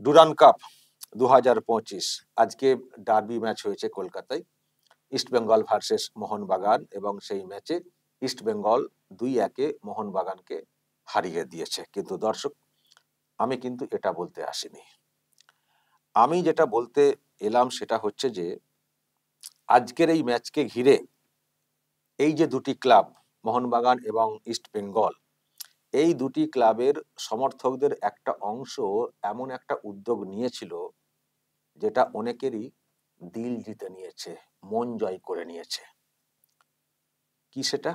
Durand cup 2025 আজকে derby match হয়েছে কলকাতায়, ইস্ট বেঙ্গল ভার্সেস মোহনবাগান, এবং সেই ম্যাচে ইস্ট বেঙ্গল 2-1 মোহনবাগানকে হারিয়ে দিয়েছে। কিন্তু দর্শক, আমি কিন্তু এটা বলতে আসিনি। আমি যেটা বলতে এলাম সেটা হচ্ছে যে আজকের এই ম্যাচকে ঘিরে এই যে দুটি ক্লাব মোহনবাগান এবং ইস্ট বেঙ্গল, এই দুটি ক্লাবের সমর্থকদের একটা অংশ এমন একটা উদ্যোগ নিয়েছিল যেটা অনেকেরই দিল জিতে নিয়েছে, মন জয় করে নিয়েছে। কি সেটা?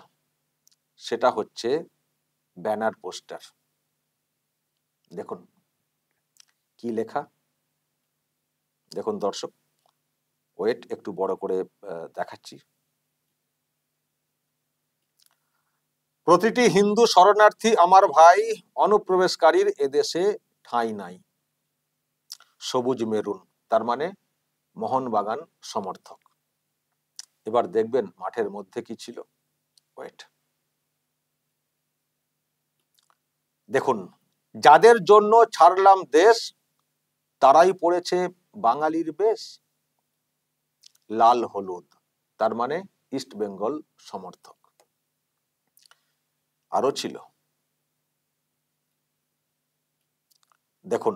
সেটা হচ্ছে ব্যানার পোস্টার। দেখুন কি লেখা, দেখুন দর্শক, ওয়েট একটু বড় করে দেখাচ্ছি। প্রতিটি হিন্দু শরণার্থী আমার ভাই, অনুপ্রবেশকারীর এদেশে ঠাঁই নাই। সবুজ মেরুন, তার মানে মোহনবাগান সমর্থক। এবার দেখবেন মাঠের মধ্যে কি ছিল। ওয়েট, দেখুন, যাদের জন্য ছাড়লাম দেশ, তারাই পড়েছে বাঙালির বেশ। লাল হলুদ, তার মানে ইস্ট বেঙ্গল সমর্থক। আরো ছিল, দেখুন,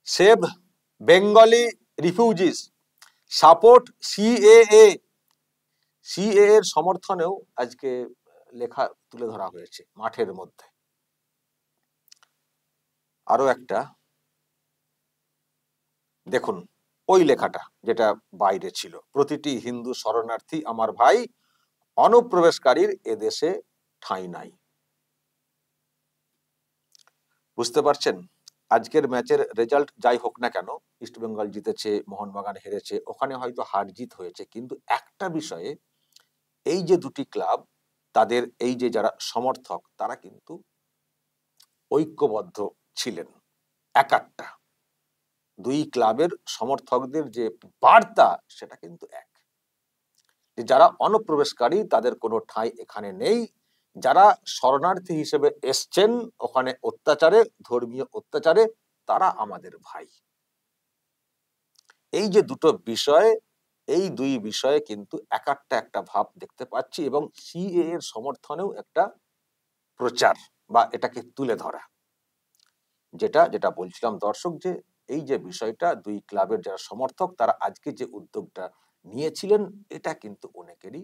save Bengali refugees, support CAA. CAA এর সমর্থনেও আজকে লেখা তুলে ধরা হয়েছে মাঠের মধ্যে। আরো একটা দেখুন, ওই লেখাটা যেটা বাইরে ছিল, প্রতিটি হিন্দু শরণার্থী আমার ভাই, অনুপ্রবেশকারীর এদেশে ঠাঁই নাই। বুঝতে পারছেন, আজকের ম্যাচের রেজাল্ট যাই হোক না কেন, ইস্ট বেঙ্গল জিতেছে, মোহনবাগান হেরেছে, ওখানে হয়তো হার জিত হয়েছে, কিন্তু একটা বিষয়ে এই যে দুটি ক্লাব, তাদের এই যে যারা সমর্থক, তারা কিন্তু ঐক্যবদ্ধ ছিলেন। একাট্টা দুই ক্লাবের সমর্থকদের যে বার্তা, সেটা কিন্তু এক, যে যারা অনুপ্রবেশকারী তাদের কোনো ঠাঁই এখানে নেই, যারা শরণার্থী হিসেবে এসছেন ওখানে অত্যাচারে, ধর্মীয় অত্যাচারে, তারা আমাদের ভাই। এই যে দুটো বিষয়, এই দুই বিষয়ে কিন্তু একাট্টা একটা ভাব দেখতে পাচ্ছি, এবং সিএ এর সমর্থনেও একটা প্রচার বা এটাকে তুলে ধরা। যেটা যেটা বলছিলাম দর্শক, যে এই যে বিষয়টা, দুই ক্লাবের যারা সমর্থক তারা আজকে যে উদ্যোগটা নিয়েছিলেন, এটা কিন্তু অনেকেরই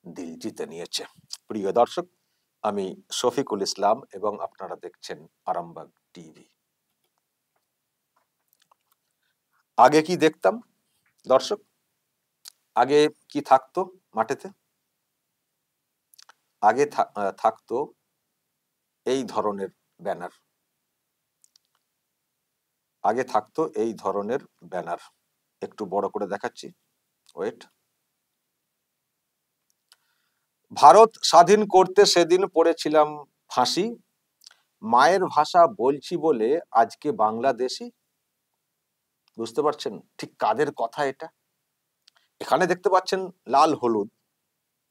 দিল জিতে নিয়েছে। প্রিয় দর্শক, আমি শফিকুল ইসলাম এবং আপনারা দেখছেন আরামবাগ টিভি। আগে কি দেখতাম দর্শক? আগে কি থাকতো মাঠেতে? আগে থাকতো এই ধরনের ব্যানার। আগে থাকতো এই ধরনের ব্যানার, একটু বড় করে দেখাচ্ছি। ওয়েট, ভারত স্বাধীন করতে সেদিন পড়েছিলাম ফাঁসি, মায়ের ভাষা বলছি বলে আজকে বাংলাদেশি। বুঝতে পারছেন ঠিক কাদের কথা এটা? এখানে দেখতে পাচ্ছেন লাল হলুদ,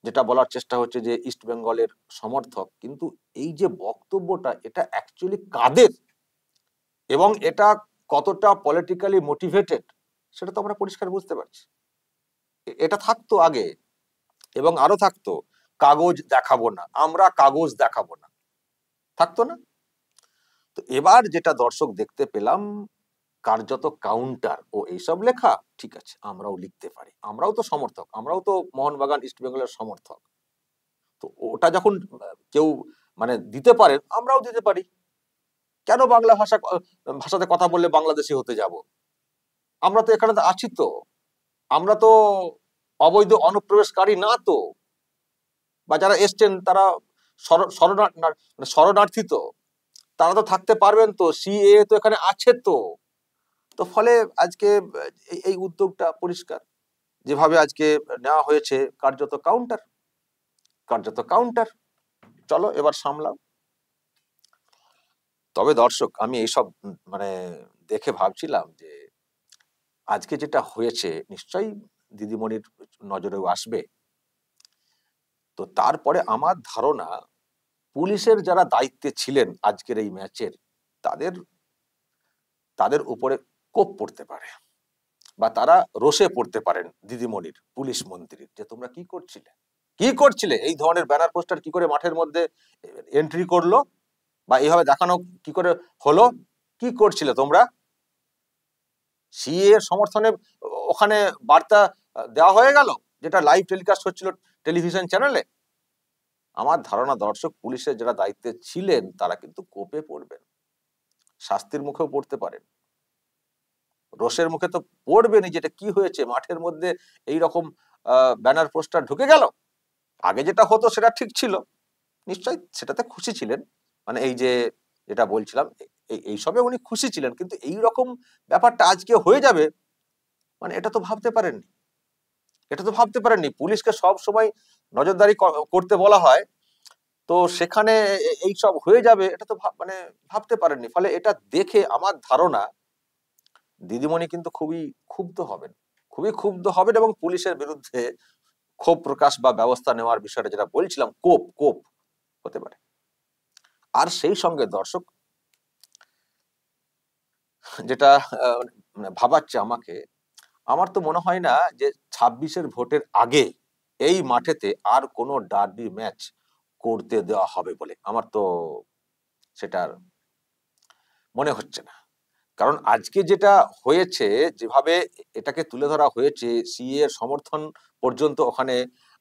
যেটা বলার চেষ্টা হচ্ছে যে ইস্ট বেঙ্গলের সমর্থক, কিন্তু এই যে বক্তব্যটা, এটা অ্যাকচুয়ালি কাদের এবং এটা কতটা পলিটিক্যালি মোটিভেটেড, সেটা তো আমরা পরিষ্কার বুঝতে পারছি। এটা থাকতো আগে, এবং আরো থাকতো কাগজ দেখাবো না, আমরা কাগজ দেখাবো না, থাকতো না? তো এবার যেটা দর্শক দেখতে পেলাম, কার্যত কাউন্টার ও এইসব লেখা। ঠিক আছে, আমরাও লিখতে পারি, আমরাও তো সমর্থক, আমরাও তো মোহনবাগান ইস্ট বেঙ্গলের সমর্থক। তো ওটা যখন কেউ মানে দিতে পারেন, আমরাও দিতে পারি। কেন বাংলা ভাষাতে কথা বললে বাংলাদেশি হতে যাব? আমরা তো এখানে আছি, তো আমরা তো অবৈধ অনুপ্রবেশকারী না তো, বা যারা এসছেন তারা শরণার্থী, তো তারা তো থাকতে পারবেন, তো সিএ তো এখানে আছে তো। তো ফলে আজকে এই উদ্যোগটা পরিষ্কার, যেভাবে আজকে নেওয়া হয়েছে, কার্যত কাউন্টার, কার্যত কাউন্টার। চলো এবার সামলাও। তবে দর্শক, আমি এইসব মানে দেখে ভাবছিলাম যে আজকে যেটা হয়েছে নিশ্চয়ই দিদিমণির নজরেও আসবে। তো তারপরে আমার ধারণা, পুলিশের যারা দায়িত্বে ছিলেন আজকের এই ম্যাচের, তাদের তাদের উপরে কোপ পড়তে পারে, বা তারা রোষে পড়তে পারেন দিদিমণির, পুলিশ মন্ত্রীর, যে তোমরা কি করছিলে, কি করছিলে, এই ধরনের ব্যানার পোস্টার কি করে মাঠের মধ্যে এন্ট্রি করলো, বা এইভাবে দেখানো কি করে হলো, কি করছিলে তোমরা? সিএ এর সমর্থনে ওখানে বার্তা দেওয়া হয়ে গেল, যেটা লাইভ টেলিকাস্ট হচ্ছিল টেলিভিশন চ্যানেলে। আমার ধারণা দর্শক, পুলিশের যারা দায়িত্বে ছিলেন তারা কিন্তু কোপে পড়বেন, শাস্তির মুখেও পড়তে পারেন, রোষের মুখে তো পড়বেনই, যেটা কি হয়েছে মাঠের মধ্যে এই রকম ব্যানার পোস্টার ঢুকে গেল। আগে যেটা হতো সেটা ঠিক ছিল, নিশ্চয়ই সেটাতে খুশি ছিলেন, মানে এই যে যেটা বলছিলাম এইসবে উনি খুশি ছিলেন, কিন্তু এই রকম ব্যাপারটা আজকে হয়ে যাবে, মানে এটা তো ভাবতে পারেননি, এটা তো ভাবতে পারেননি। পুলিশকে সব সময় নজরদারি করতে বলা হয়, তো সেখানে এই সব হয়ে যাবে এটা তো মানে ভাবতে পারেননি। ফলে এটা দেখে আমার ধারণা দিদিমণি কিন্তু খুবই ক্ষুব্ধ হবেন, খুবই ক্ষুব্ধ হবেন, এবং পুলিশের বিরুদ্ধে ক্ষোভ প্রকাশ বা ব্যবস্থা নেওয়ার বিষয়টা যেটা বলছিলাম, কোপ কোপ হতে পারে। আর সেই সঙ্গে দর্শক, যেটা মানে ভাবাচ্ছে আমাকে, আমার তো মনে হয় না যে 26-এর ভোটের আগে এই মাঠেতে আর কোনো ডার্বি ম্যাচ করতে দেওয়া হবে বলে আমার তো সেটার মনে হচ্ছে না। কারণ আজকে যেটা হয়েছে, যেভাবে এটাকে তুলে ধরা হয়েছে, সিএ এর সমর্থন পর্যন্ত ওখানে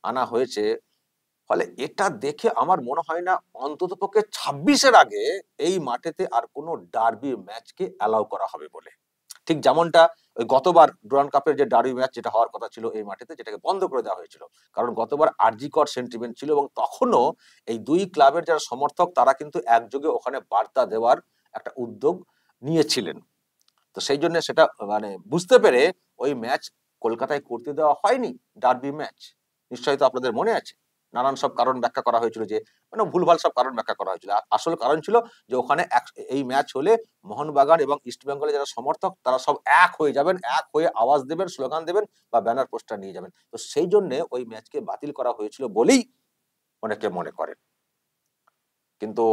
আনা হয়েছে, ফলে এটা দেখে আমার মনে হয় না অন্ততপক্ষে 26-এর আগে এই মাঠেতে আর কোনো ডার্বি ম্যাচকে অ্যালাউ করা হবে বলে। ঠিক যেমনটা ওই গতবার ডুরান্ড কাপের যে ডার্বি ম্যাচ যেটা হওয়ার কথা ছিল এই মাঠেতে, যেটাকে বন্ধ করে দেওয়া হয়েছিল। কারণ গতবার আরজিকর সেন্টিমেন্ট ছিল, এবং তখনও এই দুই ক্লাবের যারা সমর্থক তারা কিন্তু একযোগে ওখানে বার্তা দেওয়ার একটা উদ্যোগ নিয়েছিলেন। তো সেই জন্য সেটা মানে বুঝতে পেরে ওই ম্যাচ কলকাতায় করতে দেওয়া হয়নি, ডার্বি ম্যাচ। নিশ্চয়ই তো আপনাদের মনে আছে, নানান সব কারণ ব্যাখ্যা করা হয়েছিল, যে মানে ভুলভাল সব কারণ ব্যাখ্যা করা হয়েছিল। আসল কারণ ছিল যে ওখানে এই ম্যাচ হলে মোহনবাগান এবং ইস্ট বেঙ্গলের যারা সমর্থক তারা সব এক হয়ে যাবেন, এক হয়ে আওয়াজ দেবেন, স্লোগান দেবেন বা ব্যানার পোস্টার নিয়ে যাবেন। তো সেই জন্য ওই ম্যাচকে বাতিল করা হয়েছিল বলেই অনেকে মনে করেন। কিন্তু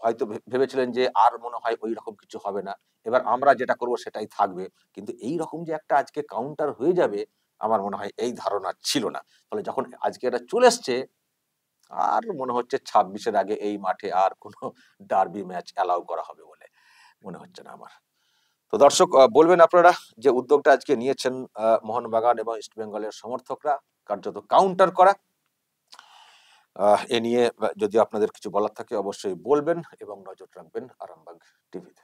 হয়তো ভেবেছিলেন যে আর মনে হয় ওই রকম কিছু হবে না, এবার আমরা যেটা করব সেটাই থাকবে। কিন্তু এই রকম যে একটা আজকে কাউন্টার হয়ে যাবে, আমার মনে হয় এই ধারণা ছিল না। ফলে যখন আজকে এটা চলে এসছে, আর মনে হচ্ছে 26-এর আগে এই মাঠে আর কোনো ডার্বি ম্যাচ অ্যালাউ করা হবে বলে মনে হচ্ছে না আমার। তো দর্শক, বলবেন আপনারা যে উদ্যোগটা আজকে নিয়েছেন মোহনবাগান এবং ইস্ট বেঙ্গলের সমর্থকরা, কার্যত কাউন্টার করা, এ নিয়ে যদি আপনাদের কিছু বলার থাকে অবশ্যই বলবেন, এবং নজর রাখবেন আরামবাগ টিভিতে।